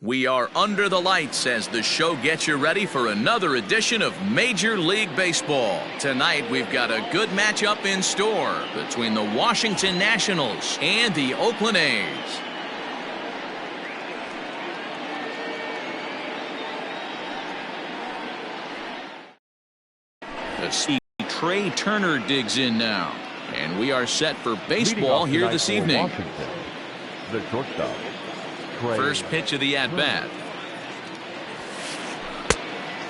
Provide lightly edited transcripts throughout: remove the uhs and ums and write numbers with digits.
We are under the lights as the show gets you ready for another edition of Major League Baseball. Tonight, we've got a good matchup in store between the Washington Nationals and the Oakland A's. The C. Trey Turner digs in now, and we are set for baseball here this evening. Washington, the shortstop. First pitch of the at-bat.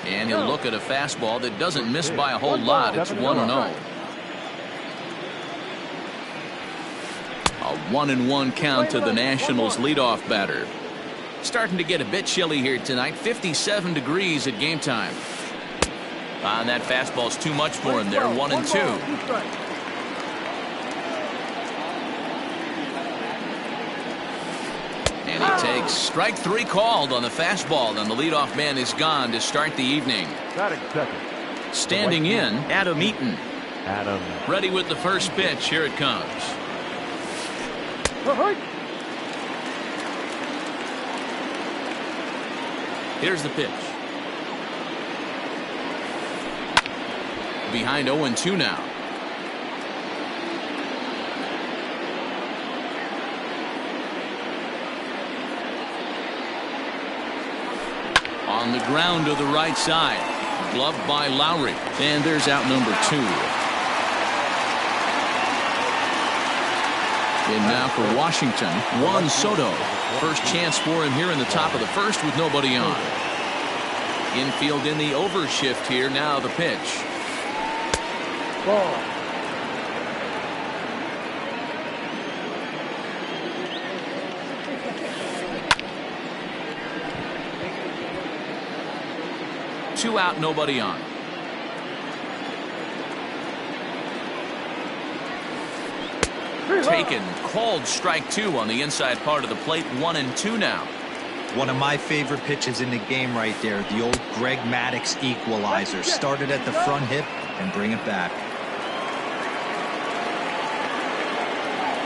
And he'll look at a fastball that doesn't miss by a whole lot. It's 1-0. A 1-1 count to the Nationals leadoff batter. Starting to get a bit chilly here tonight. 57 degrees at game time. And that fastball's too much for him there. 1-2. And he takes strike three called on the fastball, and the leadoff man is gone to start the evening. Standing in, Adam Eaton. Ready with the first pitch. Here it comes. Here's the pitch. Behind 0-2 now. On the ground to the right side. Gloved by Lowry. And there's out number 2. In now for Washington, Juan Soto. First chance for him here in the top of the first with nobody on. Infield in the overshift here. Now the pitch. Ball. Two out, nobody on. Taken, called strike 2 on the inside part of the plate. 1-2 now. One of my favorite pitches in the game right there. The old Greg Maddux equalizer. Started at the front hip and bring it back.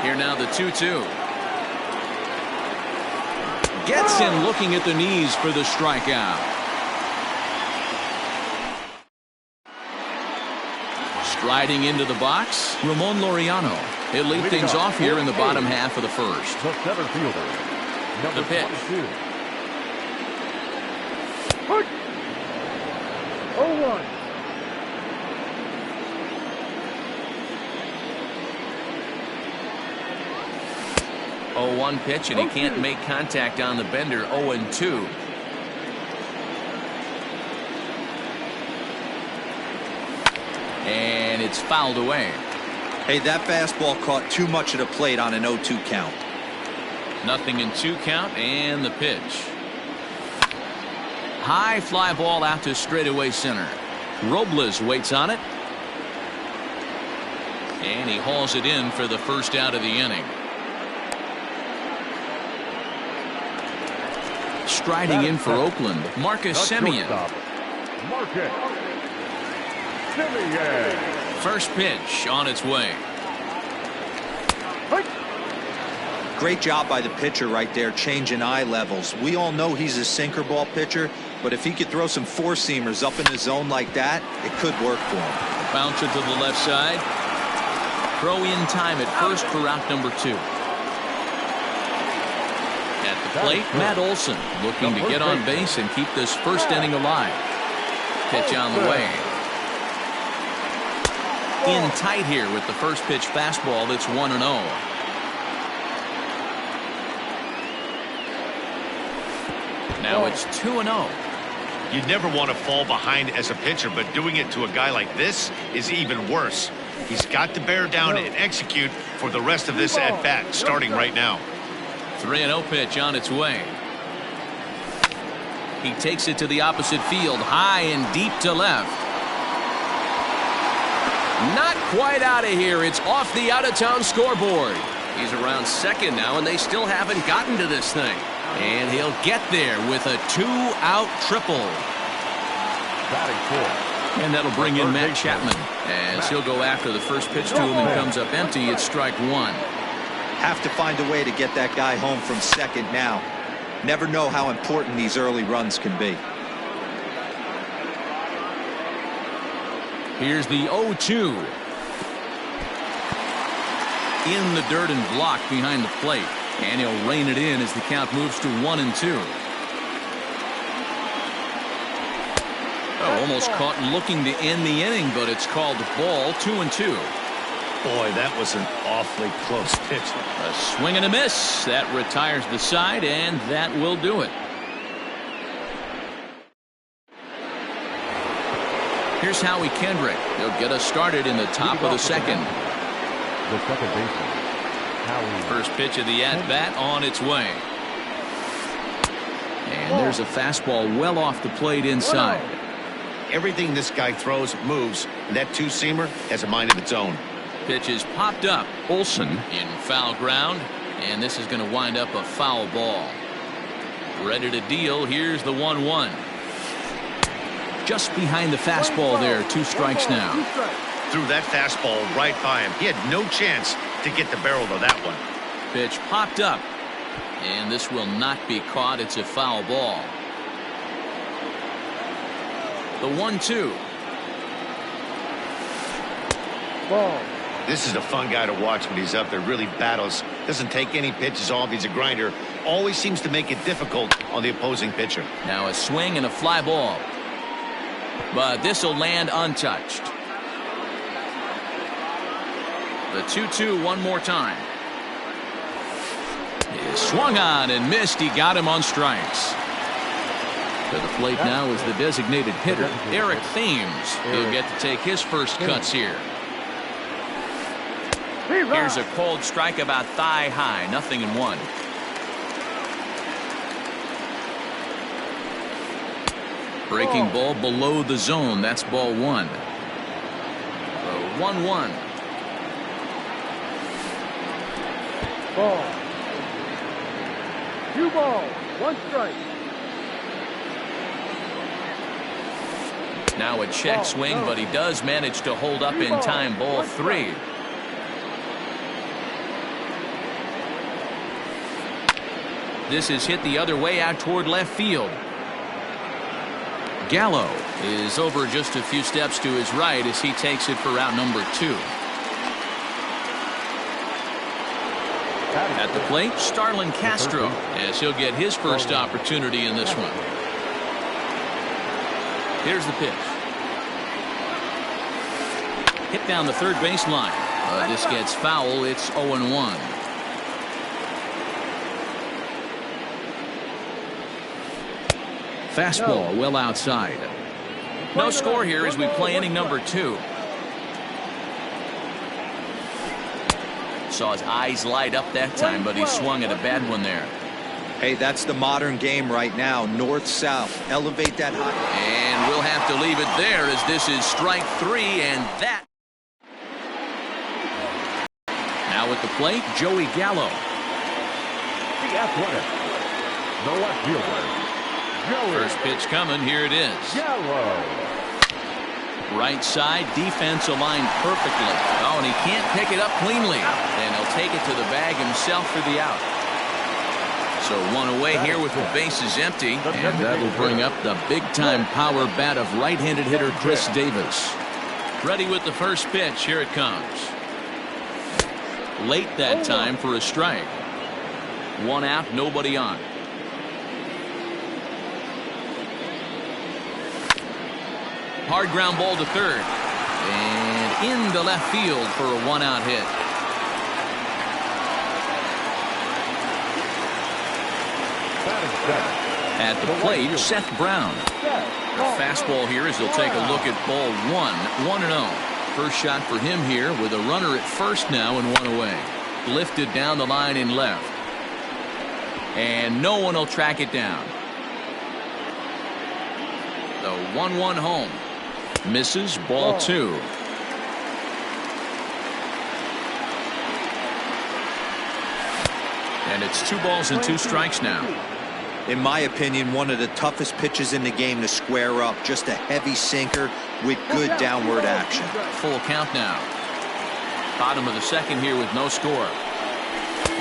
Here now the 2-2. Gets in looking at the knees for the strikeout. Striding into the box, Ramon Laureano. He'll lead things off here in the bottom half of the first. The center fielder, the pitch. 0-1. 0-1 pitch, and he can't make contact on the bender. 0-2. And it's fouled away. Hey, that fastball caught too much of the plate on an 0-2 count. Nothing in 2 count, and the pitch. High fly ball out to straightaway center. Robles waits on it. And he hauls it in for the first out of the inning. Striding in for Oakland, Marcus Semien. First pitch on its way. Great job by the pitcher right there, changing eye levels. We all know he's a sinker ball pitcher, but if he could throw some four-seamers up in the zone like that, it could work for him. Bouncer to the left side. Throw in time at first for out number 2. At the plate, Matt Olson looking to get on base and keep this first inning alive. Pitch on the way. In tight here with the first pitch fastball. That's 1-0. Now it's 2-0. You'd never want to fall behind as a pitcher, but doing it to a guy like this is even worse. He's got to bear down and execute for the rest of this at-bat, starting right now. 3-0 pitch on its way. He takes it to the opposite field, high and deep to left. Not quite out of here. It's off the out-of-town scoreboard. He's around second now, and they still haven't gotten to this thing. And he'll get there with a 2-out triple. And that'll bring in Matt Chapman as he'll go after the first pitch to him and comes up empty. It's strike 1. Have to find a way to get that guy home from second now. Never know how important these early runs can be. Here's the 0-2. In the dirt and blocked behind the plate. And he'll rein it in as the count moves to 1-2. Oh, almost caught looking to end the inning, but it's called ball. 2-2. Boy, that was an awfully close pitch. A swing and a miss. That retires the side, and that will do it. Here's Howie Kendrick. He'll get us started in the top of the second. The second baseman, Howie. First pitch of the at-bat on its way. And there's a fastball well off the plate inside. Everything this guy throws moves, and that two-seamer has a mind of its own. Pitch is popped up. Olsen in foul ground, and this is going to wind up a foul ball. Ready to deal. Here's the 1-1. Just behind the fastball there. 2 strikes now. Threw that fastball right by him. He had no chance to get the barrel of that one. Pitch popped up, and this will not be caught. It's a foul ball. The 1-2. Ball. This is a fun guy to watch when he's up there. Really battles. Doesn't take any pitches off. He's a grinder. Always seems to make it difficult on the opposing pitcher. Now a swing and a fly ball. But this will land untouched. The 2-2 one more time. He swung on and missed. He got him on strikes. To the plate now is the designated hitter, Eric Thames. He'll get to take his first cuts here. Here's a cold strike about thigh high. 0-1. Breaking ball below the zone. That's ball 1. 1-1. Ball. 2 balls. 1 strike. Now a check swing, but he does manage to hold up in time. Ball 3. This is hit the other way out toward left field. Gallo is over just a few steps to his right as he takes it for out number 2. At the plate, Starlin Castro, as he'll get his first opportunity in this one. Here's the pitch. Hit down the third baseline. This gets foul. It's 0-1. Fastball well outside. No score here as we play inning number 2. Saw his eyes light up that time, but he swung at a bad one there. Hey, that's the modern game right now. North-south. Elevate that high. And we'll have to leave it there as this is strike 3, and that. Now at the plate, Joey Gallo. The athletic. The left fielder. First pitch coming. Here it is. Gallo. Right side, defense aligned perfectly. Oh, and he can't pick it up cleanly. And he'll take it to the bag himself for the out. So 1 away here with the bases empty. And that will bring up the big-time power bat of right-handed hitter Chris Davis. Ready with the first pitch. Here it comes. Late that time for a strike. 1 out, nobody on. Hard ground ball to third. And into left field for a 1-out hit. At the plate, Seth Brown. The fastball here as he'll take a look at ball 1. 1-0. First shot for him here with a runner at first now and 1 away. Lifted down the line in left. And no one will track it down. The 1-1 home. Misses. Ball 2. And it's 2 balls and 2 strikes now. In my opinion, one of the toughest pitches in the game to square up. Just a heavy sinker with good downward action. Full count now. Bottom of the second here with no score.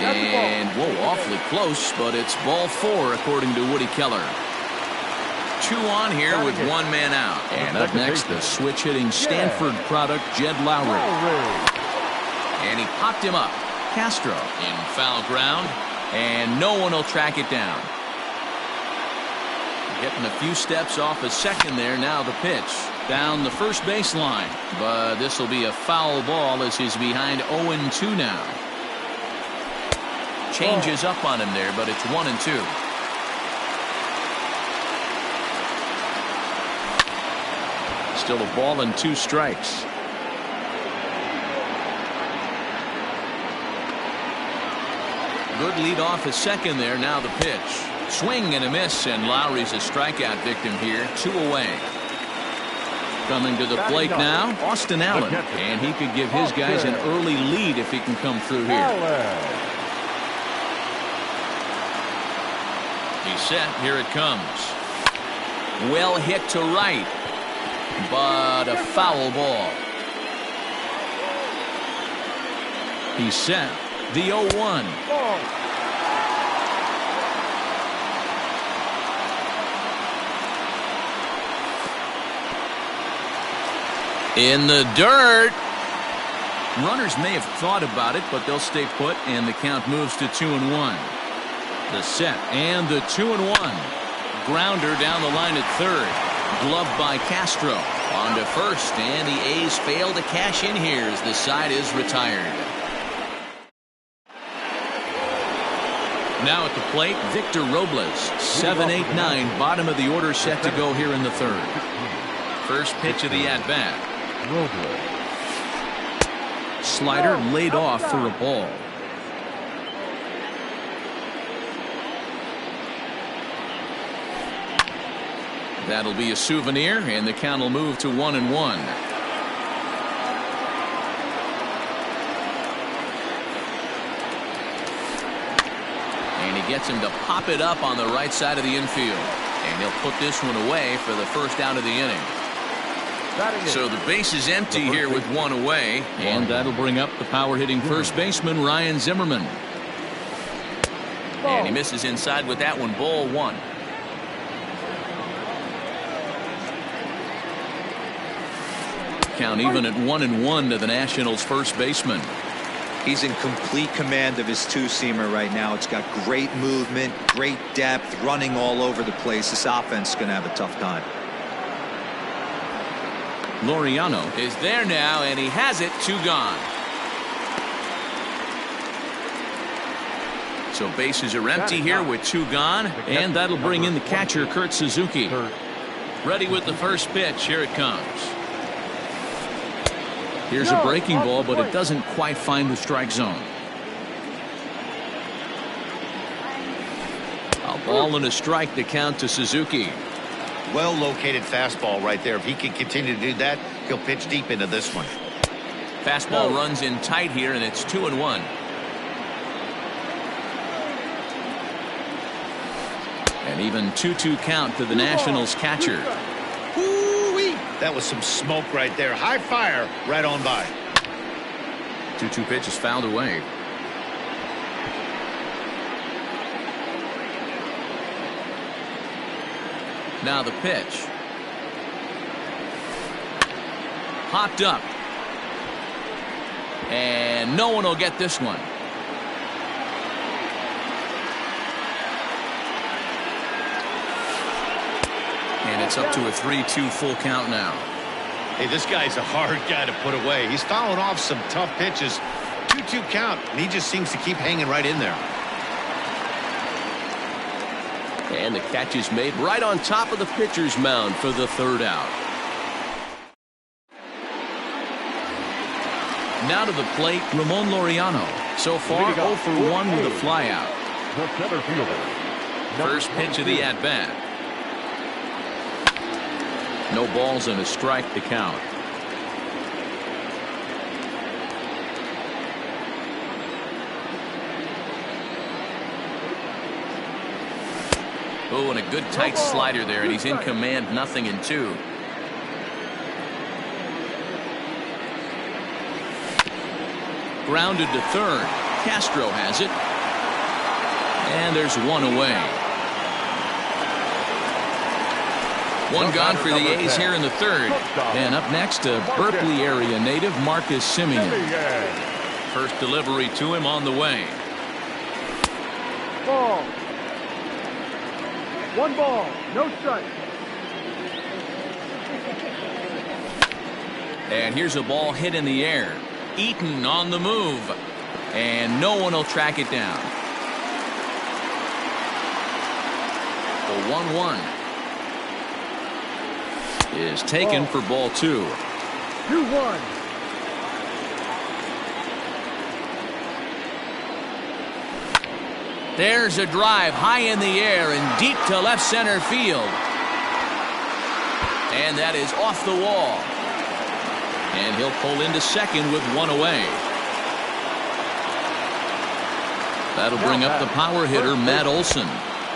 And, whoa, awfully close, but it's ball 4 according to Woody Keller. 2 on here with 1 man out. And up next, the switch-hitting Stanford product, Jed Lowry. And he popped him up. Castro in foul ground, and no one will track it down. Getting a few steps off a second there. Now the pitch down the first baseline, but this will be a foul ball as he's behind 0-2 now. Changes up on him there, but it's 1-2. Still a ball and 2 strikes. Good lead off a second there. Now the pitch. Swing and a miss, and Lowry's a strikeout victim here. 2 away. Coming to the plate now, Austin Allen. And he could give his guys an early lead if he can come through here. He's set. Here it comes. Well hit to right, but a foul ball. He's set. The 0-1. In the dirt. Runners may have thought about it, but they'll stay put, and the count moves to 2-1. The set and the 2-1. Grounder down the line at third. Gloved by Castro. On to first, and the A's fail to cash in here as the side is retired. Now at the plate, Victor Robles. 7-8-9, bottom of the order set to go here in the third. First pitch of the at-bat. Slider laid off for a ball. That'll be a souvenir, and the count will move to 1-1. And he gets him to pop it up on the right side of the infield. And he'll put this one away for the first out of the inning. So the base is empty here with 1 away, and that'll bring up the power-hitting first baseman, Ryan Zimmerman. And he misses inside with that one. Ball 1. Count even at 1-1 to the Nationals' first baseman. He's in complete command of his 2-seamer right now. It's got great movement, great depth, running all over the place. This offense is going to have a tough time. Laureano is there now, and he has it. 2 gone. So bases are empty here with 2 gone, and that'll bring in the catcher, Kurt Suzuki. Ready with the first pitch. Here it comes. Here's a breaking ball, but it doesn't quite find the strike zone. A ball and a strike to count to Suzuki. Well located fastball right there. If he can continue to do that, he'll pitch deep into this one. Fastball runs in tight here, and it's 2-1. An even 2-2 count to the Nationals catcher. Woo-wee. That was some smoke right there. High fire right on by. 2-2 pitch is fouled away. Now the pitch. Popped up. And no one will get this one. And it's up to a 3-2 full count now. Hey, this guy's a hard guy to put away. He's fouling off some tough pitches. 2-2 count, and he just seems to keep hanging right in there. And the catch is made right on top of the pitcher's mound for the third out. Now to the plate, Ramon Laureano. So far, 0 for 1 with a flyout. First pitch of the at-bat. No balls and a strike to count. Oh, and a good tight slider there, and he's in command, 0-2. Grounded to third. Castro has it. And there's one away. One gone for the A's here in the third. And up next, a Berkeley area native, Marcus Simeon. First delivery to him on the way. Ball. One ball, no strike. And here's a ball hit in the air. Eaton on the move. And no one will track it down. The 1-1 is taken for ball 2. 2-1. There's a drive high in the air and deep to left center field. And that is off the wall. And he'll pull into second with one away. That'll bring up the power hitter, Matt Olson.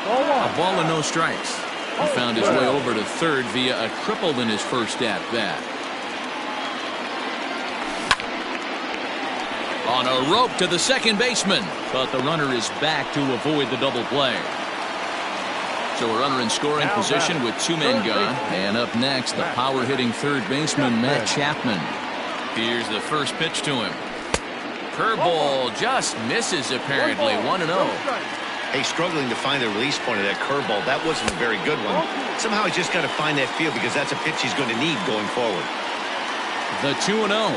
A ball and no strikes. He found his way over to third via a triple in his first at-bat. On a rope to the second baseman, but the runner is back to avoid the double play. So a runner in scoring position with 2 men gone. And up next, the power-hitting third baseman, Matt Chapman. Here's the first pitch to him. Curveball just misses apparently. 1-0. Hey, struggling to find the release point of that curveball. That wasn't a very good one. Somehow he's just got to find that feel because that's a pitch he's going to need going forward. The 2-0. Ball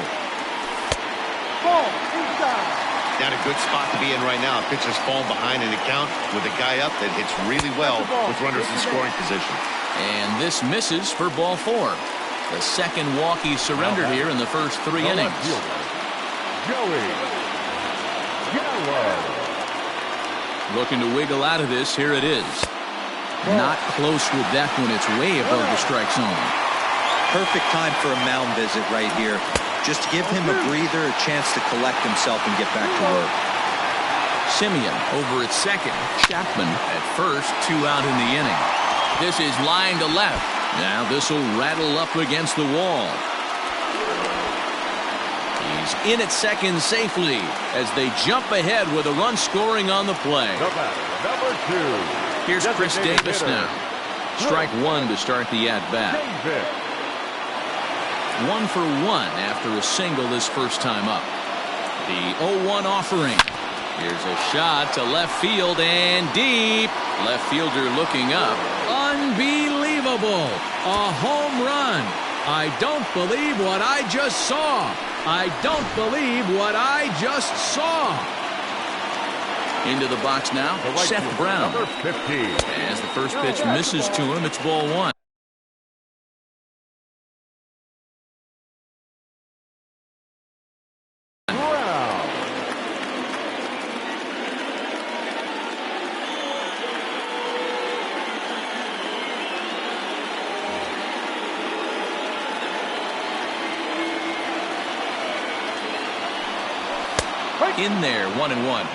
inside. Not a good spot to be in right now. Pitcher's falling behind in the count with a guy up that hits really well with runners in scoring position. And this misses for ball 4. The second walk he surrendered here in the first 3 innings. Joey Gallo. Looking to wiggle out of this. Here it is. Not close with that one. It's way above the strike zone. Perfect time for a mound visit right here. Just to give him a breather, a chance to collect himself and get back to work. Simeon over at second. Chapman at first. 2 out in the inning. This is line to left. Now this will rattle up against the wall. He's in at second safely as they jump ahead with a run scoring on the play. Number 2. Here's Chris Davis now. Strike 1 to start the at-bat. 1 for 1 after a single his first time up. The 0-1 offering. Here's a shot to left field and deep. Left fielder looking up. Unbelievable. A home run. I don't believe what I just saw. I don't believe what I just saw. Into the box now, Seth Brown. Number 15. As the first pitch misses to him, it's ball 1. In there, 1-1.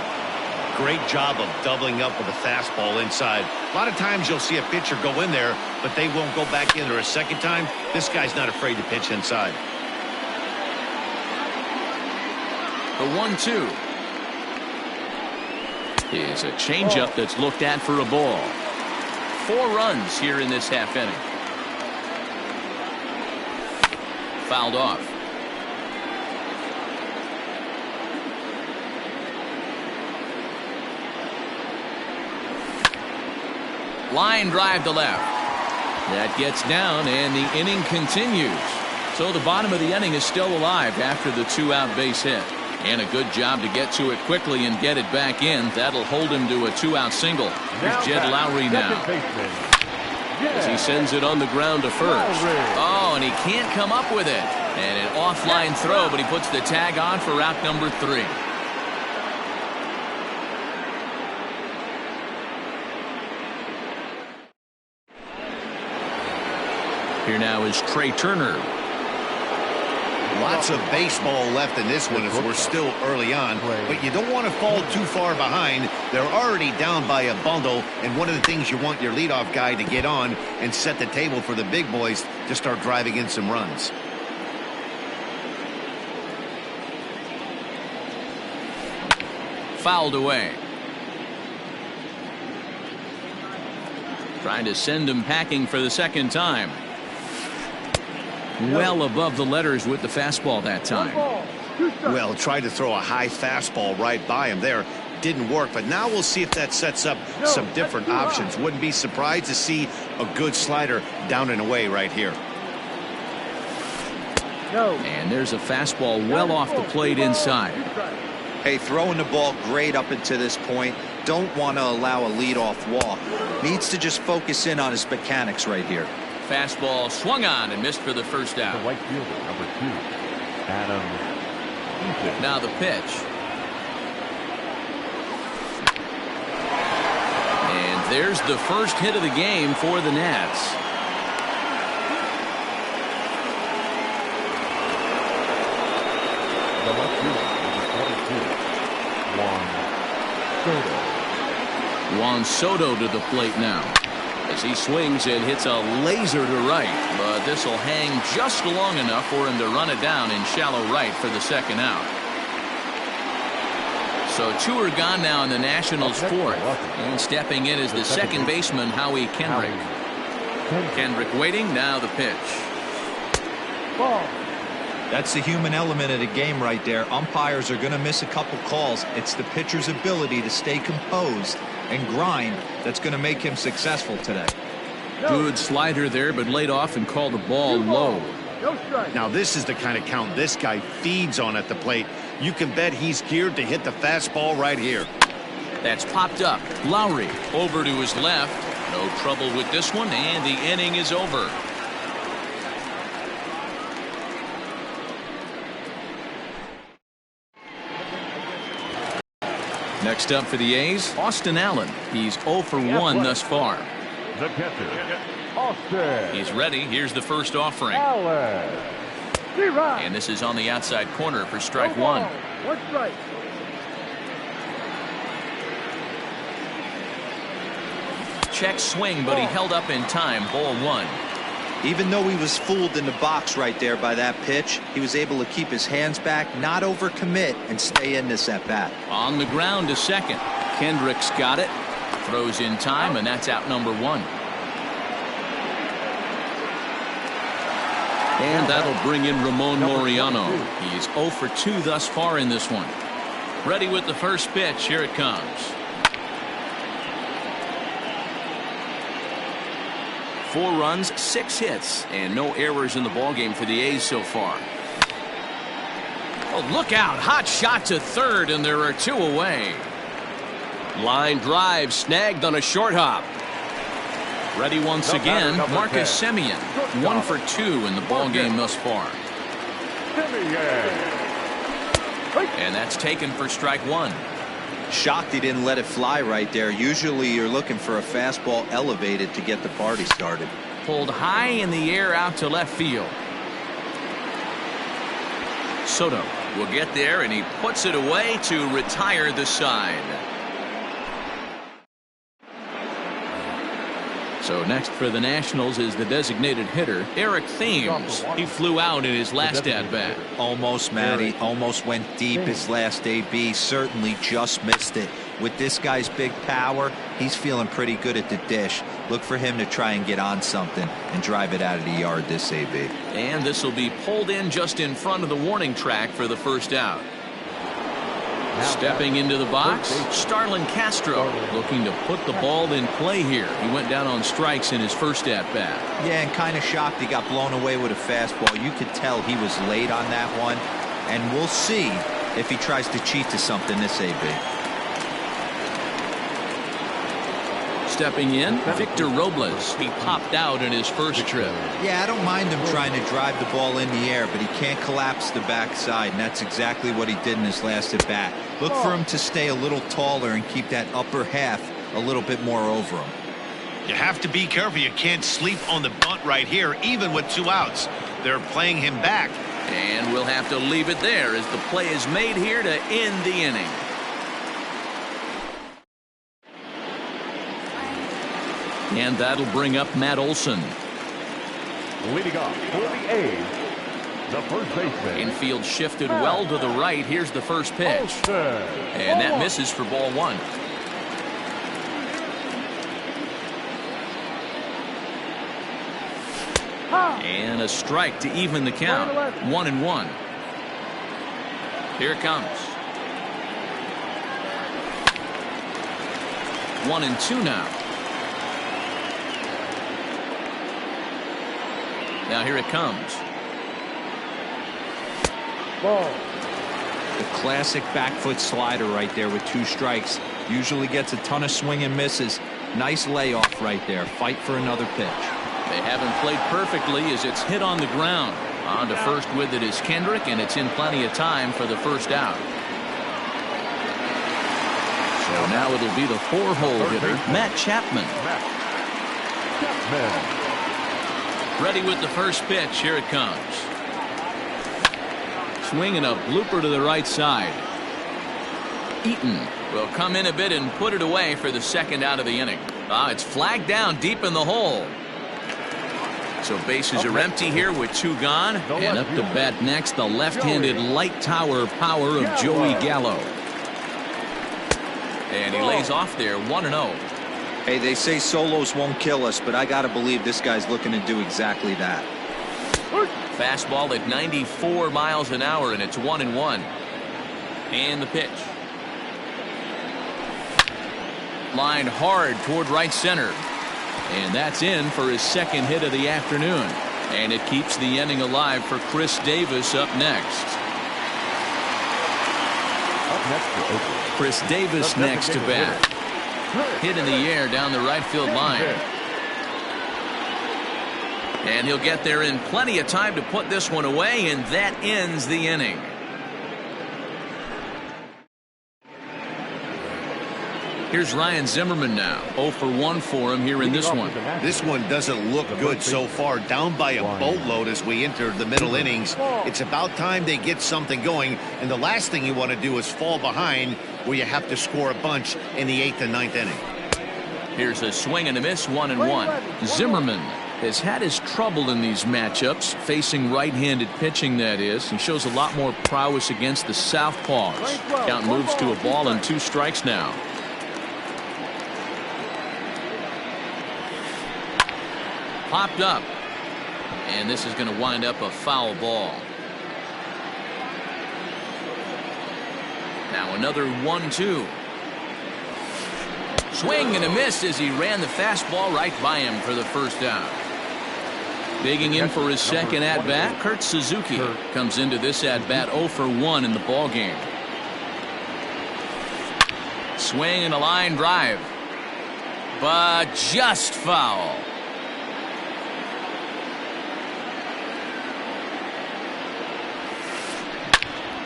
Great job of doubling up with a fastball inside. A lot of times you'll see a pitcher go in there, but they won't go back in there a second time. This guy's not afraid to pitch inside. The 1-2 is a changeup that's looked at for a ball. 4 runs here in this half inning. Fouled off. Line drive to left. That gets down, and the inning continues. So the bottom of the inning is still alive after the 2-out base hit. And a good job to get to it quickly and get it back in. That'll hold him to a 2-out single. Here's Jed Lowry now. As he sends it on the ground to first. Oh, and he can't come up with it. And an offline throw, but he puts the tag on for route number 3. Here now is Trey Turner. Lots of baseball left in this one as we're still early on, but you don't want to fall too far behind. They're already down by a bundle, and one of the things you want your leadoff guy to get on and set the table for the big boys to start driving in some runs. Fouled away. Trying to send him packing for the second time. Well above the letters with the fastball that time. Well, tried to throw a high fastball right by him there. Didn't work, but now we'll see if that sets up some different options. Wouldn't be surprised to see a good slider down and away right here. And there's a fastball well off the plate inside. Hey, throwing the ball great up until this point. Don't want to allow a leadoff walk. Needs to just focus in on his mechanics right here. Fastball swung on and missed for the first out. The right fielder, number 2, Adam. Now the pitch. And there's the first hit of the game for the Nats. The left fielder, number 22, Juan Soto. Juan Soto to the plate now as he swings and hits a laser to right, but this will hang just long enough for him to run it down in shallow right for the second out. So 2 are gone now in the Nationals' fourth, and stepping in is the second baseman Howie Kendrick. Kendrick waiting. Now the pitch. Ball. That's the human element of the game right there. Umpires are going to miss a couple calls. It's the pitcher's ability to stay composed and grind that's going to make him successful today. Good slider there, but laid off and called the ball low. Now this is the kind of count this guy feeds on at the plate. You can bet he's geared to hit the fastball right here. That's popped up. Lowry over to his left. No trouble with this one, and the inning is over. Next up for the A's, Austin Allen. He's 0 for 1 thus far. The catcher, Austin. He's ready. Here's the first offering. Allen. And this is on the outside corner for strike 1. One strike. Check swing, but he held up in time. Ball 1. Even though he was fooled in the box right there by that pitch, he was able to keep his hands back, not overcommit, and stay in this at bat. On the ground to second. Kendrick's got it. Throws in time, and that's out number 1. And that'll bring in Ramon Laureano. He's 0 for 2 thus far in this one. Ready with the first pitch. Here it comes. 4 runs, 6 hits, and no errors in the ballgame for the A's so far. Oh, look out. Hot shot to third, and there are 2 away. Line drive snagged on a short hop. Ready once again, Marcus Semien. 1 for 2 in the ballgame thus far. And that's taken for strike 1. Shocked he didn't let it fly right there. Usually you're looking for a fastball elevated to get the party started. Pulled high in the air out to left field. Soto will get there, and he puts it away to retire the side. So next for the Nationals is the designated hitter, Eric Thames. He flew out in his last at-bat. Almost, Matty. Almost went deep his last AB. Certainly just missed it. With this guy's big power, he's feeling pretty good at the dish. Look for him to try and get on something and drive it out of the yard this AB. And this will be pulled in just in front of the warning track for the first out. Stepping into the box, Starlin Castro looking to put the ball in play here. He went down on strikes in his first at-bat. Yeah, and kind of shocked he got blown away with a fastball. You could tell he was late on that one. And we'll see if he tries to cheat to something this AB. Stepping in, Victor Robles. He popped out in his first trip. Yeah, I don't mind him trying to drive the ball in the air, but he can't collapse the backside, and that's exactly what he did in his last at bat. Look for him to stay a little taller and keep that upper half a little bit more over him. You have to be careful. You can't sleep on the bunt right here, even with 2 outs. They're playing him back. And we'll have to leave it there as the play is made here to end the inning. And that'll bring up Matt Olson. Leading off for the A's, the first baseman. Infield shifted well to the right. Here's the first pitch. And that misses for ball 1. And a strike to even the count. 1-1. Here it comes. 1-2 now. Now here it comes. Ball. The classic back foot slider right there with 2 strikes. Usually gets a ton of swing and misses. Nice layoff right there. Fight for another pitch. They haven't played perfectly as it's hit on the ground. On to first with it is Kendrick, and it's in plenty of time for the first out. So now it'll be the 4-hole hitter, Matt Chapman. Ready with the first pitch. Here it comes. Swinging a blooper to the right side. Eaton will come in a bit and put it away for the second out of the inning. It's flagged down deep in the hole. So bases are empty here with 2 gone. And up to bat next, the left-handed light tower power of Joey Gallo. And he lays off there, 1-0. Hey, they say solos won't kill us, but I got to believe this guy's looking to do exactly that. Fastball at 94 miles an hour, and it's 1-1. And the pitch. Lined hard toward right center. And that's in for his second hit of the afternoon. And it keeps the inning alive for Chris Davis up next. Chris Davis next to bat. Hit in the air down the right field line. And he'll get there in plenty of time to put this one away, and that ends the inning. Here's Ryan Zimmerman now. 0 for 1 for him here in this one. This one doesn't look good so far. Down by a boatload as we enter the middle innings. It's about time they get something going. And the last thing you want to do is fall behind where you have to score a bunch in the 8th and 9th inning. Here's a swing and a miss, 1-1. Zimmerman has had his trouble in these matchups, facing right-handed pitching, that is. He shows a lot more prowess against the southpaws. Count moves to a ball and 2 strikes now. Popped up, and this is going to wind up a foul ball. Now another 1-2. Swing and a miss as he ran the fastball right by him for the first out. Digging in for his second at-bat, Kurt Suzuki comes into this at-bat 0 for 1 in the ballgame. Swing and a line drive, but just foul.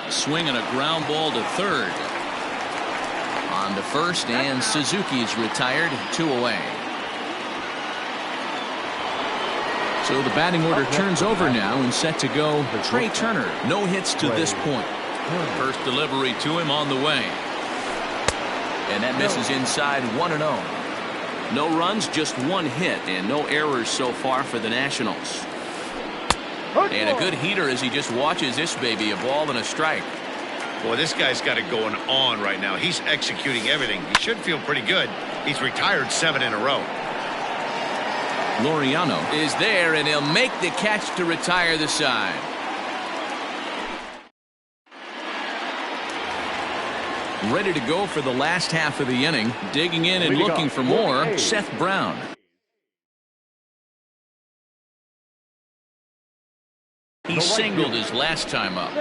Swing and a ground ball to third. On to first, and Suzuki's retired, 2 away. So the batting order turns over now and set to go. Trey Turner, no hits to this point. First delivery to him on the way. And that misses inside, 1-0. No runs, just 1 hit, and no errors so far for the Nationals. And a good heater as he just watches this baby, a ball and a strike. Boy, this guy's got it going on right now. He's executing everything. He should feel pretty good. He's retired 7 in a row. Laureano is there, and he'll make the catch to retire the side. Ready to go for the last half of the inning. Digging in and looking for more, Seth Brown. He singled his last time up.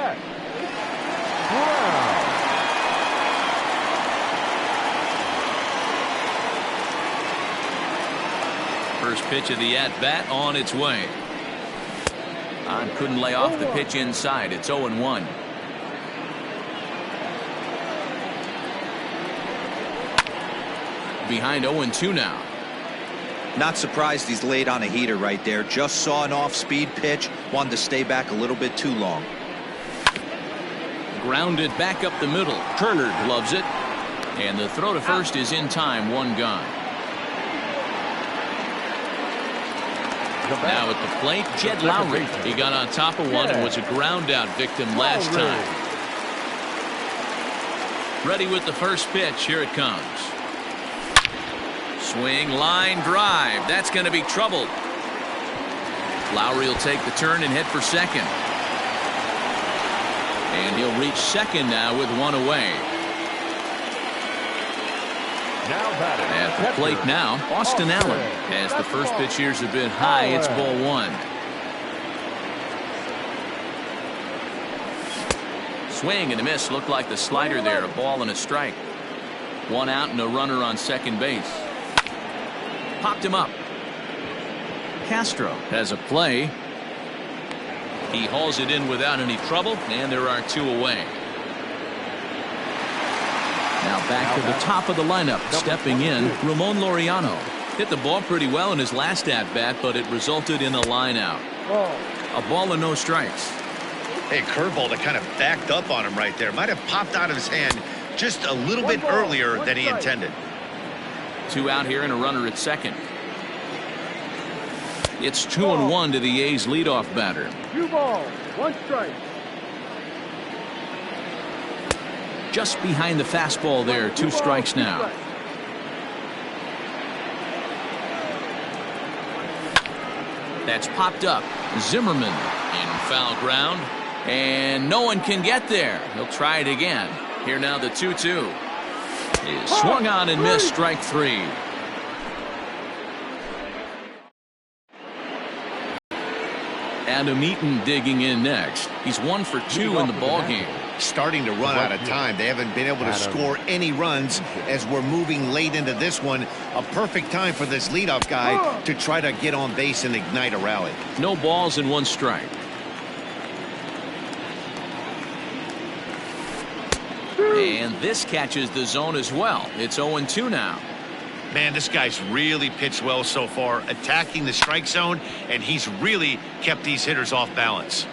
First pitch of the at-bat on its way. Couldn't lay off the pitch inside. It's 0-1. Behind 0-2 now. Not surprised he's laid on a heater right there. Just saw an off-speed pitch. Wanted to stay back a little bit too long. Grounded back up the middle. Turner loves it. And the throw to first is in time. 1 gone. Now at the plate, Jed Lowry. He got on top of one and was a ground out victim last time. Ready with the first pitch. Here it comes. Swing, line drive. That's going to be trouble. Lowry will take the turn and head for second. And he'll reach second now with one away. At the plate now, Austin Allen. As the first pitch here's a bit high, it's ball one. Swing and a miss. Looked like the slider there. A ball and a strike. One out and a runner on second base. Popped him up. Castro has a play. He hauls it in without any trouble, and there are two away. Now back to the top of the lineup. Stepping in, Ramon Laureano. Hit the ball pretty well in his last at-bat, but it resulted in a line out. A ball and no strikes. Hey, curveball that kind of backed up on him right there. Might have popped out of his hand just a little bit earlier than he intended. Two out here and a runner at second. It's 2-1 to the A's leadoff batter. 2 balls, 1 strike. Just behind the fastball there. 2 strikes now. That's popped up. Zimmerman in foul ground. And no one can get there. He'll try it again. Here now the 2-2. Is swung on and missed. Strike 3. Adam Eaton digging in next. He's 1 for 2 in the ballgame. Starting to run out of time. They haven't been able to score any runs as we're moving late into this one. A perfect time for this leadoff guy to try to get on base and ignite a rally. No balls and 1 strike. And this catches the zone as well. It's 0-2 now. Man, this guy's really pitched well so far, attacking the strike zone, and he's really kept these hitters off balance.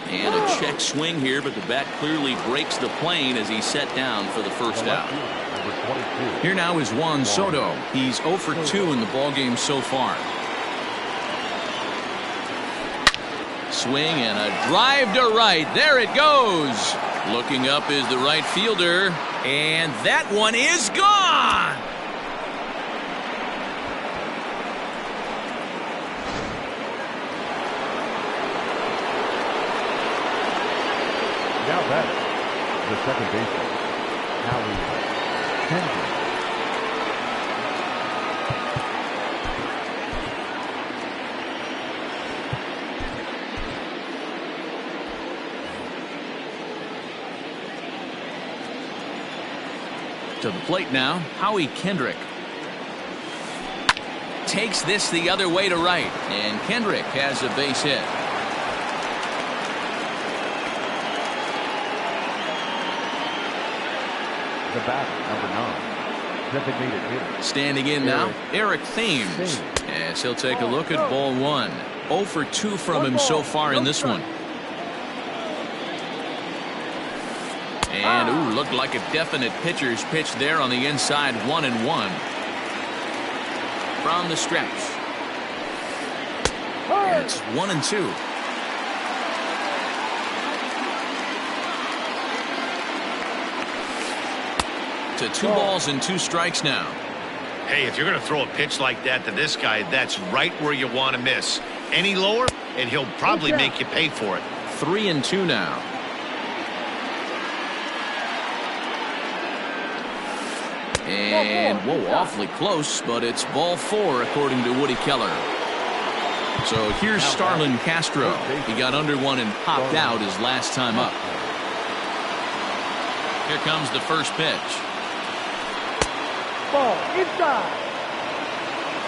And a check swing here, but the bat clearly breaks the plane as he's set down for the first out. Here now is Juan Soto. He's 0 for 2 in the ballgame so far. Swing and a drive to right. There it goes. Looking up is the right fielder, and that one is gone. Now batting, the second baseman, Howie Kendrick. To the plate now, Howie Kendrick. Takes this the other way to right, and Kendrick has a base hit. The batter, number 9, designated hitter. Standing in now, Eric Thames. As he'll take a look at ball 1. 0 for 2 from him so far in this one. And, ooh, looked like a definite pitcher's pitch there on the inside. 1-1. From the stretch. It's 1-2. To 2 balls and 2 strikes now. Hey, if you're going to throw a pitch like that to this guy, that's right where you want to miss. Any lower, and he'll probably make you pay for it. 3-2 now. And, whoa, awfully close, but it's ball 4 according to Woody Keller. So here's Starlin Castro. He got under one and popped out his last time up. Here comes the first pitch. Ball inside.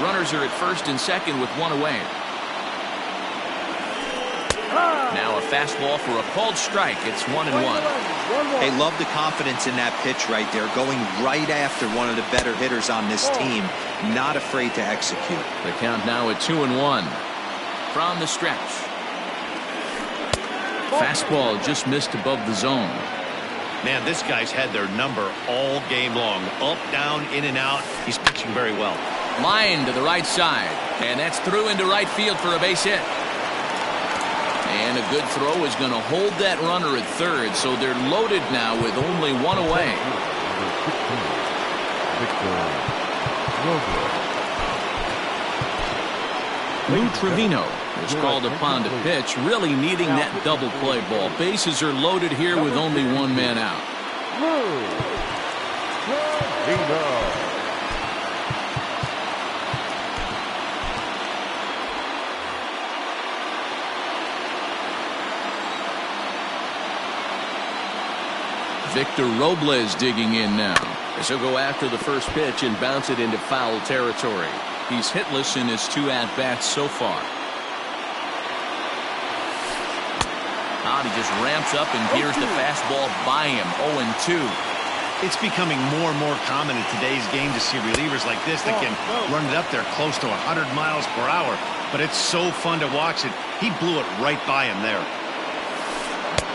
Runners are at first and second with 1 away. Now a fastball for a called strike. It's 1-1. They love the confidence in that pitch right there, going right after one of the better hitters on this team, not afraid to execute. The count now at 2-1. From the stretch. Fastball just missed above the zone. Man, this guy's had their number all game long. Up, down, in and out. He's pitching very well. Line to the right side. And that's through into right field for a base hit. And a good throw is going to hold that runner at third. So they're loaded now with only 1 away. Lou Trevino is called upon to pitch, really needing that double play ball. Bases are loaded here with only one man out. Victor Robles digging in now. As he'll go after the first pitch and bounce it into foul territory. He's hitless in his 2 at-bats so far. He just ramps up and hears the fastball by him. 0-2. It's becoming more and more common in today's game to see relievers like this that can run it up there close to 100 miles per hour. But it's so fun to watch it. He blew it right by him there.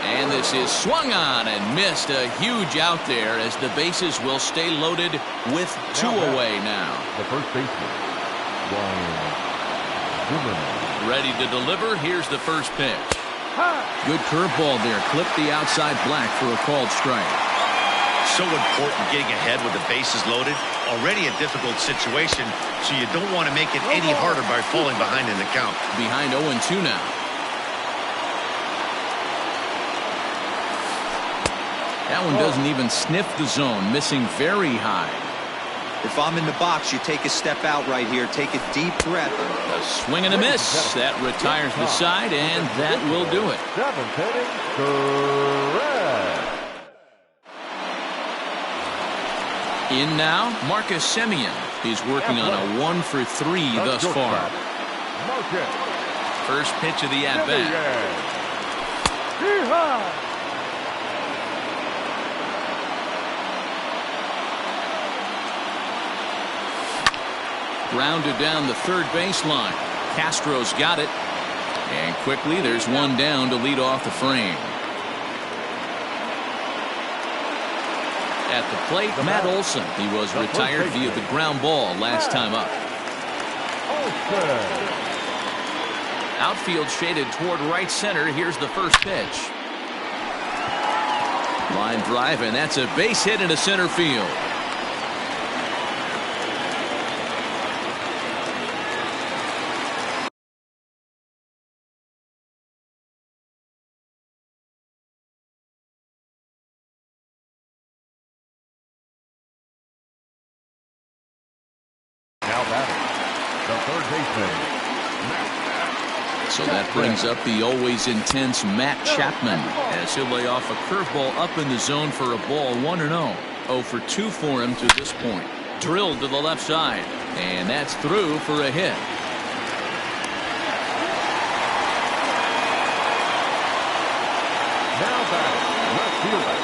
And this is swung on and missed. A huge out there as the bases will stay loaded with 2 away now. The first baseman, Ryan Zimmerman. Ready to deliver. Here's the first pitch. Good curveball there. Clipped the outside black for a called strike. So important getting ahead with the bases loaded. Already a difficult situation, so you don't want to make it any harder by falling behind in the count. Behind 0-2 now. That one doesn't even sniff the zone, missing very high. If I'm in the box, you take a step out right here. Take a deep breath. A swing and a miss. That retires the side, and that will do it. 7th inning, correct. In now, Marcus Semien. He's working on a 1 for 3 thus far. First pitch of the at-bat. Grounded down the third baseline. Castro's got it. And quickly, there's one down to lead off the frame. At the plate, Matt Olson. He was retired via the ground ball last time up. Outfield shaded toward right center. Here's the first pitch. Line drive, and that's a base hit into center field. So that brings up the always intense Matt Chapman as he'll lay off a curveball up in the zone for a ball. 1-0. 0 for 2 for him to this point. Drilled to the left side, and that's through for a hit. Now back, left fielder.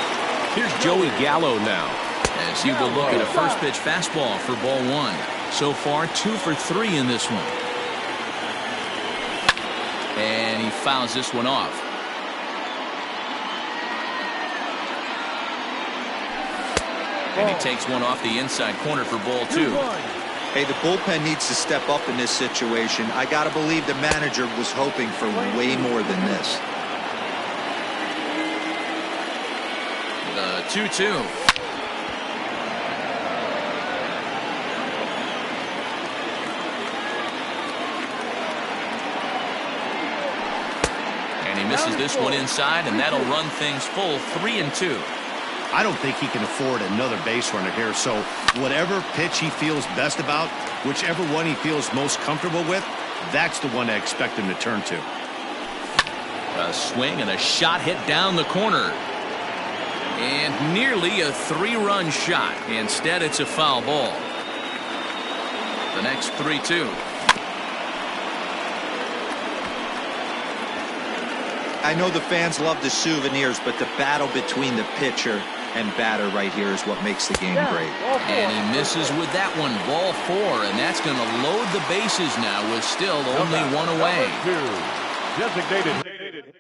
Here's Joey Gallo now as he will look at a first pitch fastball for ball 1. So far 2 for 3 in this one. And he fouls this one off. And he takes one off the inside corner for ball 2. Hey, the bullpen needs to step up in this situation. I got to believe the manager was hoping for way more than this. The 2-2. Misses this one inside, and that'll run things full. 3-2. I don't think he can afford another base runner here, so whatever pitch he feels best about, whichever one he feels most comfortable with, that's the one I expect him to turn to. A swing and a shot hit down the corner. And nearly a 3-run shot. Instead, it's a foul ball. The next 3-2. I know the fans love the souvenirs, but the battle between the pitcher and batter right here is what makes the game great. And he misses with that one. Ball 4, and that's going to load the bases now with still only 1 away. Designated.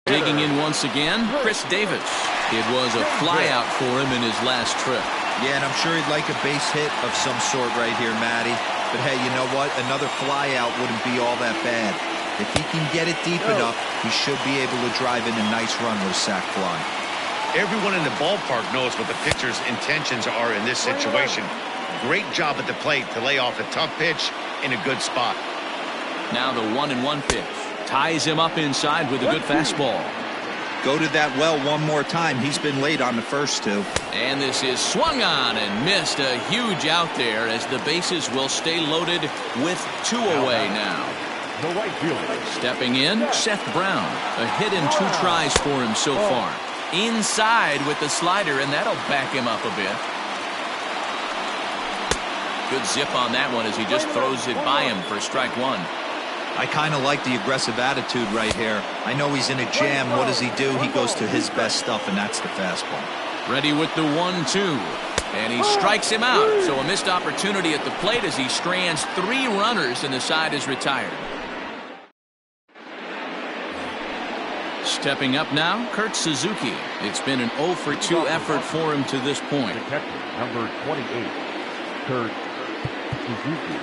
Digging in once again, Chris Davis. It was a flyout for him in his last trip. Yeah, and I'm sure he'd like a base hit of some sort right here, Matty. But hey, you know what? Another flyout wouldn't be all that bad. If he can get it deep enough, he should be able to drive in a nice run with a sac fly. Everyone in the ballpark knows what the pitcher's intentions are in this situation. Great job at the plate to lay off a tough pitch in a good spot. Now the 1-1 pitch. Ties him up inside with a good fastball. Go to that well one more time. He's been late on the first two. And this is swung on and missed. A huge out there as the bases will stay loaded with 2 away now. The right fielder. Stepping in, Seth Brown. A hit in 2 tries for him so far. Inside with the slider, and that'll back him up a bit. Good zip on that one as he just throws it by him for strike 1. I kind of like the aggressive attitude right here. I know he's in a jam. What does he do? He goes to his best stuff, and that's the fastball. Ready with the 1-2. And he strikes him out. So a missed opportunity at the plate as he strands 3 runners, and the side is retired. Stepping up now, Kurt Suzuki. It's been an 0 for 2 effort for him to this point. The catcher, number 28, Kurt Suzuki.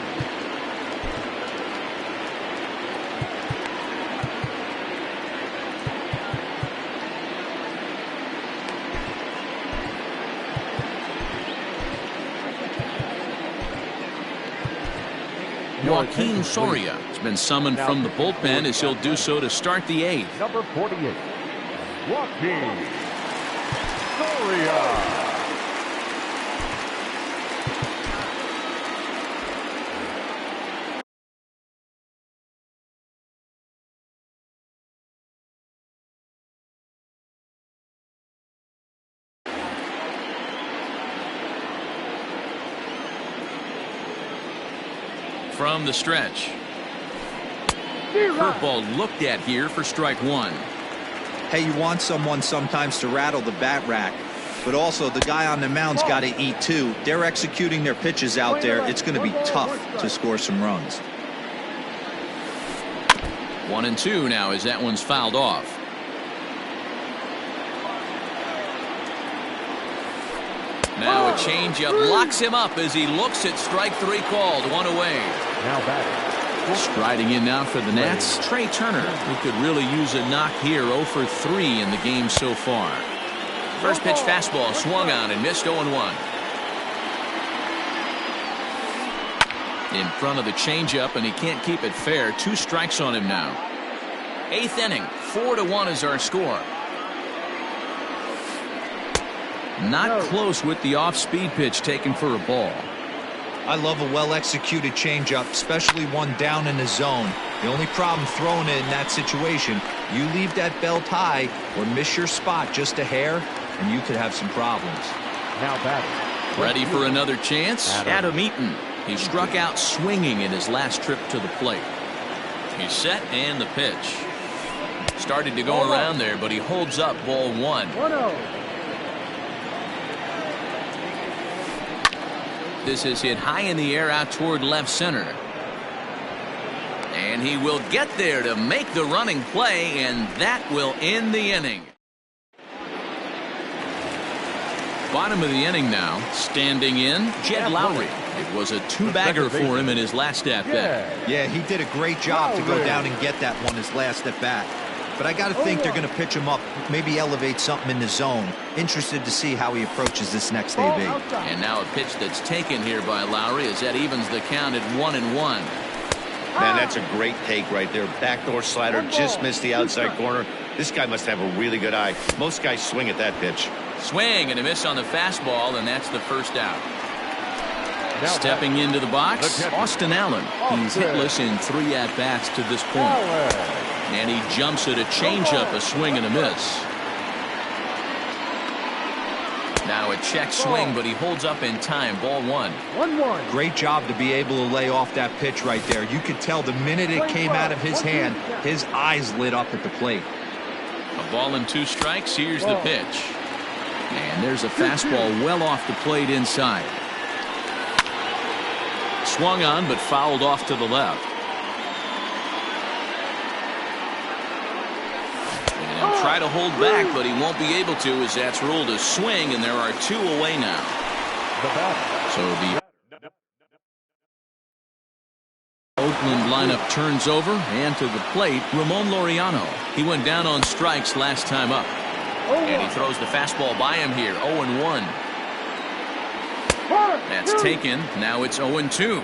Joaquin Soria has been summoned from the bullpen as he'll do so to start the 8th. Number 48, Joaquin Soria. From the stretch. Curveball looked at here for strike 1. Hey, you want someone sometimes to rattle the bat rack, but also the guy on the mound's got to eat too. They're executing their pitches out there. It's going to be tough to score some runs. 1-2 now as that one's fouled off. Now a changeup locks him up as he looks at strike 3 called. 1 away. Now batting. Striding in now for the Nats, Trey Turner, who could really use a knock here. 0 for 3 in the game so far. First pitch fastball swung on and missed. 0-1. In front of the changeup, and he can't keep it fair. 2 strikes on him now. 8th inning, 4-1 is our score. Not close with the off-speed pitch taken for a ball. I love a well-executed changeup, especially one down in the zone. The only problem throwing it in that situation, you leave that belt high or miss your spot just a hair, and you could have some problems. Now batting. Ready for another chance? Adam Eaton. He struck out swinging in his last trip to the plate. He's set and the pitch. Started to go around there, but he holds up ball 1. 1-0. This is hit high in the air out toward left center. And he will get there to make the running play, and that will end the inning. Bottom of the inning now, standing in, Jed Lowry. It was a 2-bagger for him in his last at-bat. Yeah, he did a great job to go down and get that one his last at-bat. But I got to think they're going to pitch him up, maybe elevate something in the zone. Interested to see how he approaches this next AB. And now a pitch that's taken here by Lowry as that evens the count at 1-1. Man, that's a great take right there. Backdoor slider, just missed the outside corner. This guy must have a really good eye. Most guys swing at that pitch. Swing and a miss on the fastball, and that's the first out. Now Stepping into the box, Austin Allen. He's hitless in 3 at-bats to this point. And he jumps at a changeup, a swing and a miss. Now a check swing, but he holds up in time. Ball 1. 1-1. Great job to be able to lay off that pitch right there. You could tell the minute it came out of his hand, his eyes lit up at the plate. A ball and 2 strikes. Here's the pitch. And there's a fastball well off the plate inside. Swung on, but fouled off to the left. And try to hold back, but he won't be able to as that's ruled a swing, and there are 2 away now. So the Oakland lineup turns over, and to the plate, Ramon Laureano. He went down on strikes last time up. And he throws the fastball by him here. 0-1. That's taken. Now it's 0-2.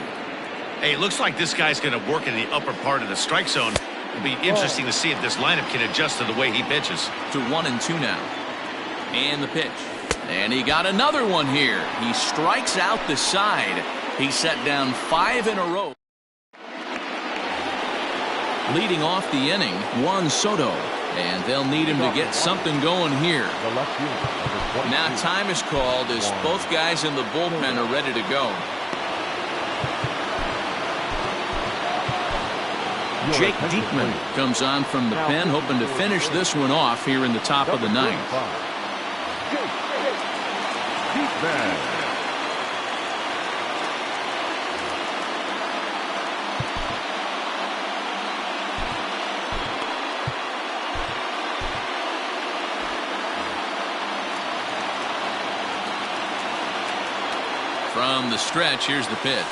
Hey, it looks like this guy's going to work in the upper part of the strike zone. It'll be interesting to see if this lineup can adjust to the way he pitches. To 1-2 now. And the pitch. And he got another one here. He strikes out the side. He set down 5 in a row. Leading off the inning, Juan Soto. And they'll need him to get something going here. Now time is called as both guys in the bullpen are ready to go. Jake Diekman comes on from the pen, hoping to finish this one off here in the top of the ninth. From the stretch, here's the pitch.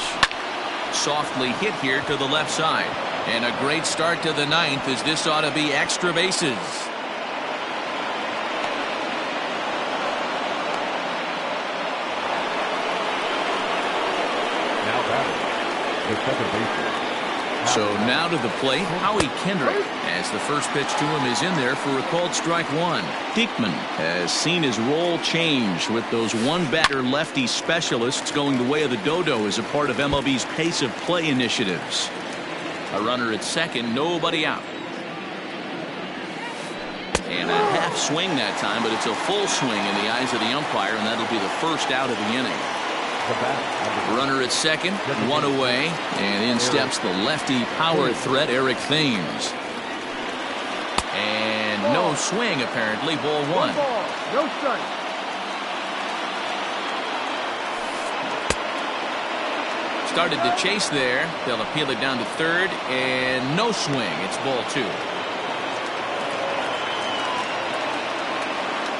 Softly hit here to the left side. And a great start to the ninth, as this ought to be extra bases. Now batting, the second baseman. So now to the plate, Howie Kendrick, as the first pitch to him is in there for a called strike one. Diekman has seen his role change with those one-batter lefty specialists going the way of the dodo as a part of MLB's pace of play initiatives. A runner at second, nobody out. And a half swing that time, but it's a full swing in the eyes of the umpire, and that'll be the first out of the inning. Runner at second, one away, and in steps the lefty power threat, Eric Thames. And no swing, apparently, ball one. No strike. Started to chase there. They'll appeal it down to third, and no swing. It's ball two.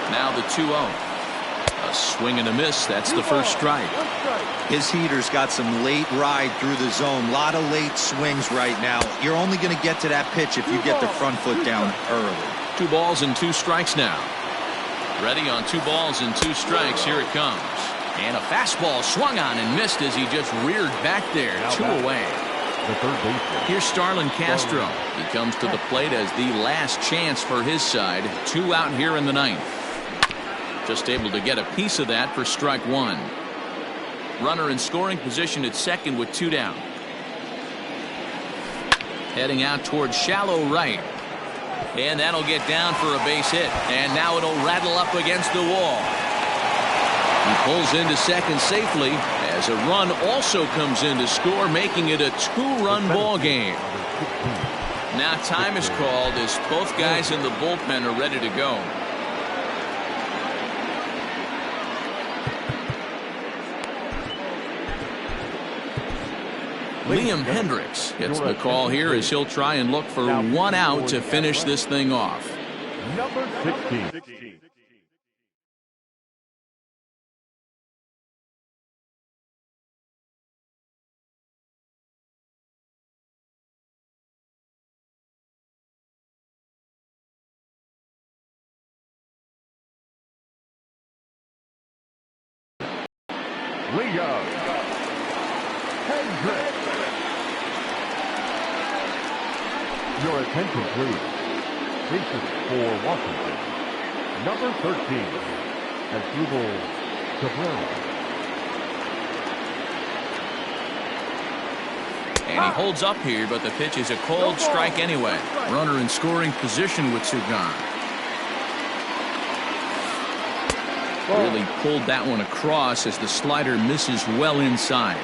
Now the 2-0. A swing and a miss. That's the first strike. His heater's got some late ride through the zone. A lot of late swings right now. You're only going to get to that pitch if you get the front foot down early. 2 balls and 2 strikes now. Ready on 2 balls and 2 strikes. Here it comes. And a fastball swung on and missed as he just reared back there. 2 away. The third baseman. Here's Starlin Castro. He comes to the plate as the last chance for his side. 2 out here in the ninth. Just able to get a piece of that for strike one. Runner in scoring position at second with 2 down. Heading out towards shallow right. And that'll get down for a base hit. And now it'll rattle up against the wall. He pulls into second safely as a run also comes in to score, making it a 2-run ball game. Now time is called as both guys in the bullpen are ready to go. Liam Hendricks gets the call here as he'll try and look for 1 out to finish this thing off. Number 16. Liam Hendricks. Your attention, please. Bases for Washington. Number 13, Asdrubal Cabrera. And he holds up here, but the pitch is a cold strike anyway. Runner in scoring position with 2 gone. Really pulled that one across as the slider misses well inside.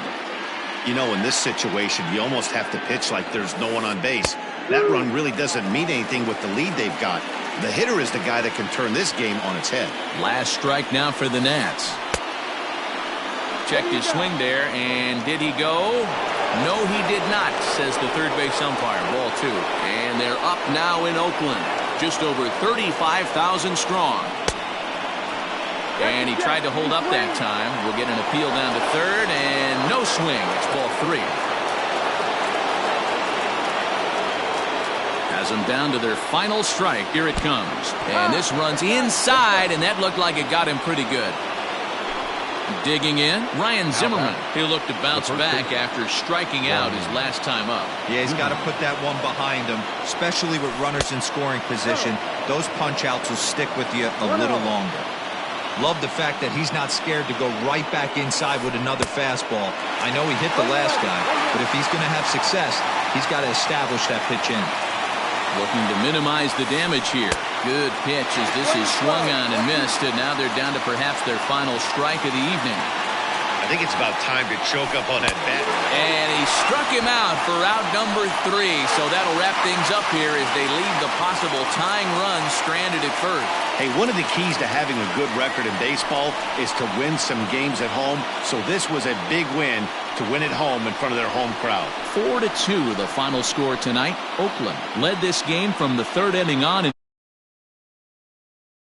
You know, in this situation, you almost have to pitch like there's no one on base. That run really doesn't mean anything with the lead they've got. The hitter is the guy that can turn this game on its head. Last strike now for the Nats. Checked his swing there, and did he go? No, he did not, says the third base umpire. Ball 2. And they're up now in Oakland. Just over 35,000 strong. And he tried to hold up that time. We'll get an appeal down to third, and no swing. It's ball 3. As has them down to their final strike. Here it comes. And this runs inside, and that looked like it got him pretty good. Digging in, Ryan Zimmerman. He'll look to bounce back after striking out his last time up. Yeah, he's got to put that one behind him, especially with runners in scoring position. Those punch-outs will stick with you a little longer. Love the fact that he's not scared to go right back inside with another fastball. I know he hit the last guy, but if he's going to have success, he's got to establish that pitch in. Looking to minimize the damage here. Good pitch as this is swung on and missed, and now they're down to perhaps their final strike of the evening. I think it's about time to choke up on that bat. And he struck him out for out number 3, so that'll wrap things up here as they leave the possible tying run stranded at first. Hey, one of the keys to having a good record in baseball is to win some games at home, so this was a big win to win at home in front of their home crowd. 4-2 the final score tonight. Oakland led this game from the 3rd inning on.